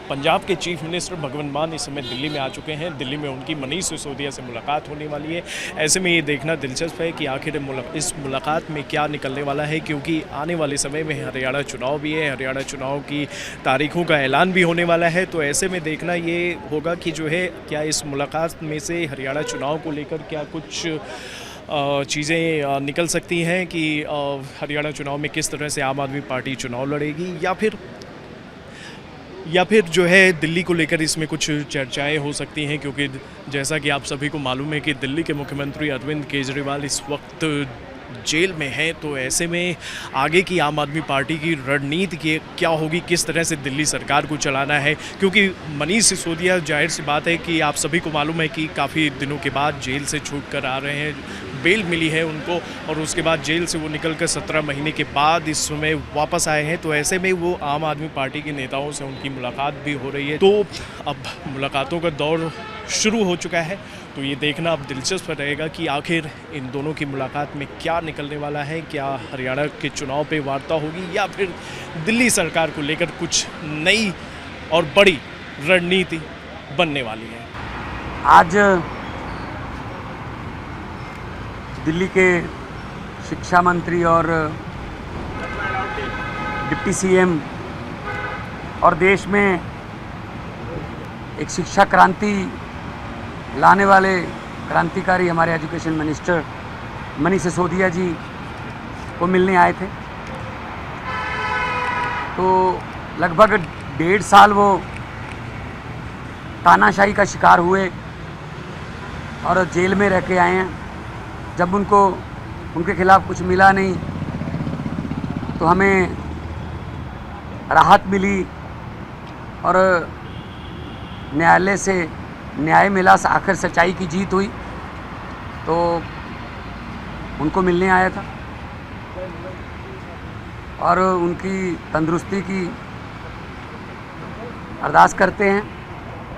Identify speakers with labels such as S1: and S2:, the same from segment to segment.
S1: पंजाब के chief minister भगवंत मान इस समय दिल्ली में आ चुके हैं। दिल्ली में उनकी मनीष सिसोदिया से मुलाकात होने वाली है। ऐसे में ये देखना दिलचस्प है कि आखिर इस मुलाकात में क्या निकलने वाला है, क्योंकि आने वाले समय में हरियाणा चुनाव भी है। हरियाणा चुनाव की तारीखों का ऐलान भी होने वाला है। तो ऐसे में देखना ये होगा कि जो है क्या इस मुलाकात में से हरियाणा चुनाव को लेकर क्या कुछ चीज़ें निकल सकती हैं कि हरियाणा चुनाव में किस तरह से आम आदमी पार्टी चुनाव लड़ेगी, या फिर जो है दिल्ली को लेकर इसमें कुछ चर्चाएं हो सकती हैं। क्योंकि जैसा कि आप सभी को मालूम है कि दिल्ली के मुख्यमंत्री अरविंद केजरीवाल इस वक्त जेल में हैं। तो ऐसे में आगे की आम आदमी पार्टी की रणनीति क्या होगी, किस तरह से दिल्ली सरकार को चलाना है। क्योंकि मनीष सिसोदिया, जाहिर सी बात है कि आप सभी को मालूम है कि काफ़ी दिनों के बाद जेल से छूट कर आ रहे हैं, बेल मिली है उनको, और उसके बाद जेल से वो निकल कर 17 महीने के बाद इस समय वापस आए हैं। तो ऐसे में वो आम आदमी पार्टी के नेताओं से उनकी मुलाकात भी हो रही है। तो अब मुलाकातों का दौर शुरू हो चुका है। तो ये देखना अब दिलचस्प रहेगा कि आखिर इन दोनों की मुलाकात में क्या निकलने वाला है। क्या हरियाणा के चुनाव पे वार्ता होगी, या फिर दिल्ली सरकार को लेकर कुछ नई और बड़ी रणनीति बनने वाली है।
S2: आज दिल्ली के शिक्षा मंत्री और डिप्टी सीएम और देश में एक शिक्षा क्रांति लाने वाले क्रांतिकारी हमारे एजुकेशन मिनिस्टर मनीष सिसोदिया जी को मिलने आए थे। तो लगभग 1.5 साल वो तानाशाही का शिकार हुए और जेल में रह के आए हैं। जब उनको उनके खिलाफ़ कुछ मिला नहीं तो हमें राहत मिली और न्यायालय से न्याय मिला, आखिर सच्चाई की जीत हुई। तो उनको मिलने आया था और उनकी तंदुरुस्ती की अरदास करते हैं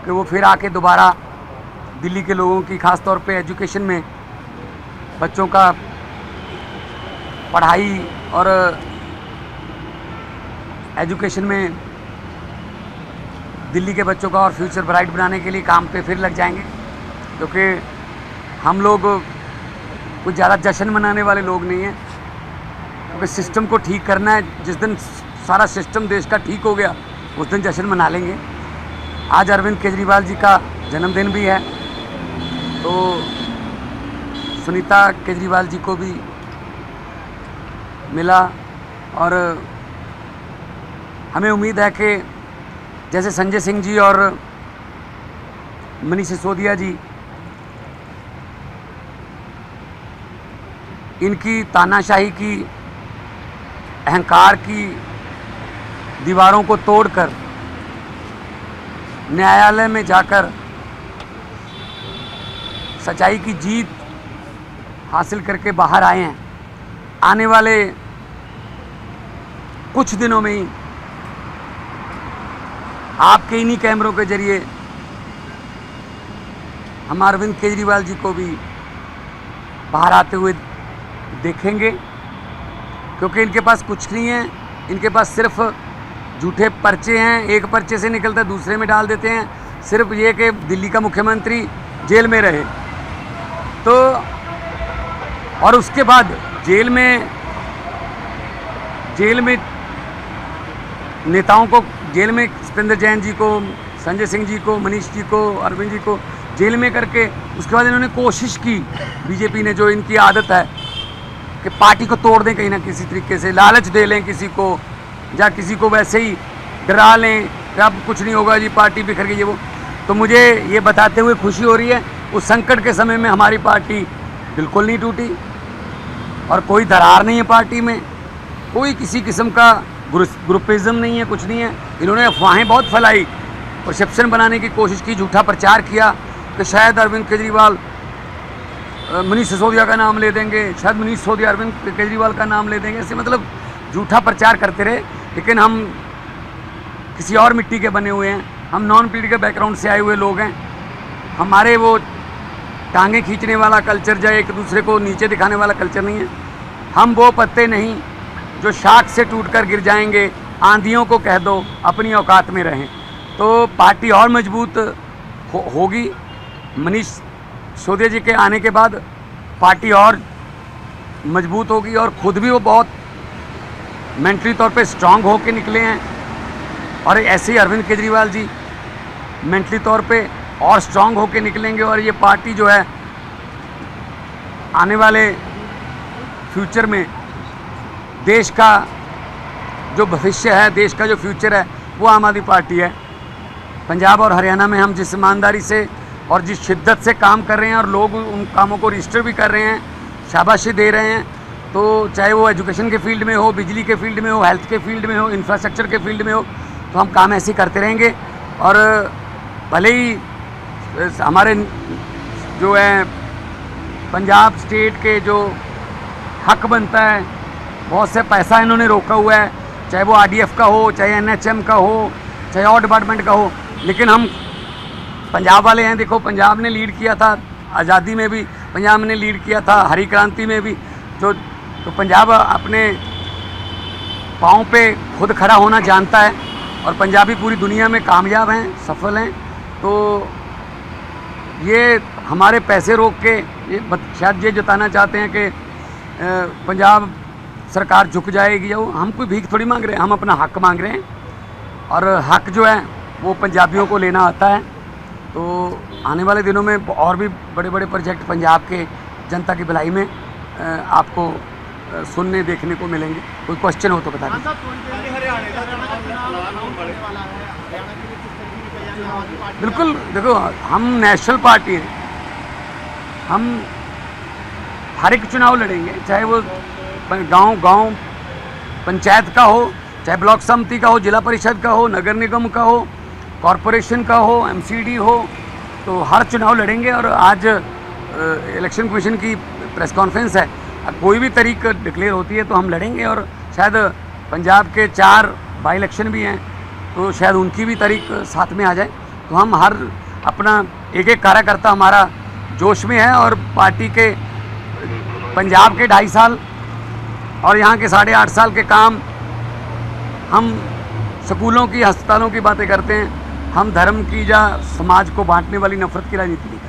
S2: कि वो फिर आके दोबारा दिल्ली के लोगों की, ख़ास तौर पे एजुकेशन में बच्चों का पढ़ाई और एजुकेशन में दिल्ली के बच्चों का और फ्यूचर ब्राइट बनाने के लिए काम पे फिर लग जाएंगे। क्योंकि हम लोग कुछ ज़्यादा जश्न मनाने वाले लोग नहीं हैं, क्योंकि सिस्टम को ठीक करना है। जिस दिन सारा सिस्टम देश का ठीक हो गया उस दिन जश्न मना लेंगे। आज अरविंद केजरीवाल जी का जन्मदिन भी है, तो सुनीता केजरीवाल जी को भी मिला और हमें उम्मीद है कि जैसे संजय सिंह जी और मनीष सिसोदिया जी इनकी तानाशाही की, अहंकार की दीवारों को तोड़कर न्यायालय में जाकर सच्चाई की जीत हासिल करके बाहर आए हैं। आने वाले कुछ दिनों में ही आपके इन्हीं कैमरों के जरिए हम अरविंद केजरीवाल जी को भी बाहर आते हुए देखेंगे। क्योंकि इनके पास कुछ नहीं है, इनके पास सिर्फ झूठे पर्चे हैं। एक पर्चे से निकलता दूसरे में डाल देते हैं, सिर्फ ये कि दिल्ली का मुख्यमंत्री जेल में रहे। तो और उसके बाद जेल में नेताओं को, जेल में सत्येंद्र जैन जी को, संजय सिंह जी को, मनीष जी को, अरविंद जी को जेल में करके उसके बाद इन्होंने कोशिश की, बीजेपी ने, जो इनकी आदत है कि पार्टी को तोड़ दें कहीं ना किसी तरीके से, लालच दे लें किसी को, या किसी को वैसे ही डरा लें कि अब कुछ नहीं होगा जी, पार्टी बिखर गई, ये वो। तो मुझे ये बताते हुए खुशी हो रही है, उस संकट के समय में हमारी पार्टी बिल्कुल नहीं टूटी और कोई दरार नहीं है पार्टी में, कोई किसी किस्म का ग्रुपिज्म नहीं है, कुछ नहीं है। इन्होंने अफवाहें बहुत फैलाई, परसेप्शन बनाने की कोशिश की, झूठा प्रचार किया कि शायद अरविंद केजरीवाल मनीष सिसोदिया का नाम ले देंगे, शायद मनीष सिसोदिया अरविंद केजरीवाल का नाम ले देंगे। ऐसे मतलब झूठा प्रचार करते रहे। लेकिन हम किसी और मिट्टी के बने हुए हैं, हम नॉन पॉलिटिकल बैकग्राउंड से आए हुए लोग हैं। हमारे वो टांगे खींचने वाला कल्चर या एक दूसरे को नीचे दिखाने वाला कल्चर नहीं है। हम वो पत्ते नहीं जो शाख से टूटकर गिर जाएंगे। आंधियों को कह दो अपनी औकात में रहें। तो पार्टी और मजबूत होगी। मनीष सिसोदिया जी के आने के बाद पार्टी और मजबूत होगी और खुद भी वो बहुत मेंटली तौर पे स्ट्रांग होके निकले हैं और ऐसे ही अरविंद केजरीवाल जी मेंटली तौर पे और स्ट्रांग होके निकलेंगे और ये पार्टी जो है आने वाले फ्यूचर में देश का जो भविष्य है, देश का जो फ्यूचर है, वो आम आदमी पार्टी है। पंजाब और हरियाणा में हम जिस ईमानदारी से और जिस शिद्दत से काम कर रहे हैं और लोग उन कामों को रजिस्टर भी कर रहे हैं, शाबाशी दे रहे हैं, तो चाहे वो एजुकेशन के फील्ड में हो, बिजली के फील्ड में हो, हेल्थ के फील्ड में हो, इंफ्रास्ट्रक्चर के फील्ड में हो, तो हम काम ऐसे करते रहेंगे। और भले ही हमारे जो है पंजाब स्टेट के जो हक बनता है, बहुत से पैसा इन्होंने रोका हुआ है, चाहे वो आरडीएफ का हो, चाहे एनएचएम का हो, चाहे और डिपार्टमेंट का हो, लेकिन हम पंजाब वाले हैं। देखो, पंजाब ने लीड किया था आज़ादी में भी, पंजाब ने लीड किया था हरी क्रांति में भी, तो पंजाब अपने पाँव पे खुद खड़ा होना जानता है और पंजाबी पूरी दुनिया में कामयाब हैं, सफल हैं। तो ये हमारे पैसे रोक के ये शायद ये जताना चाहते हैं कि पंजाब सरकार झुक जाएगी। हम कोई भीख थोड़ी मांग रहे हैं, हम अपना हक मांग रहे हैं और हक जो है वो पंजाबियों को लेना आता है। तो आने वाले दिनों में और भी बड़े बड़े प्रोजेक्ट पंजाब के जनता की भलाई में आपको सुनने देखने को मिलेंगे। कोई क्वेश्चन हो तो बता दीजिए। बिल्कुल, देखो, हम नेशनल पार्टी हैं, हम हर एक चुनाव लड़ेंगे, चाहे वो गांव पंचायत का हो, चाहे ब्लॉक समिति का हो, जिला परिषद का हो, नगर निगम का हो, कॉरपोरेशन का हो, एमसीडी हो, तो हर चुनाव लड़ेंगे। और आज इलेक्शन कमीशन की प्रेस कॉन्फ्रेंस है, कोई भी तारीख डिक्लेयर होती है तो हम लड़ेंगे। और शायद पंजाब के 4 बाई इलेक्शन भी हैं, तो शायद उनकी भी तारीख साथ में आ जाए। तो हम हर अपना एक एक कार्यकर्ता हमारा जोश में है और पार्टी के पंजाब के 2.5 साल और यहाँ के 8.5 साल के काम, हम स्कूलों की, अस्पतालों की बातें करते हैं, हम धर्म की या समाज को बांटने वाली नफरत की राजनीति नहीं करते।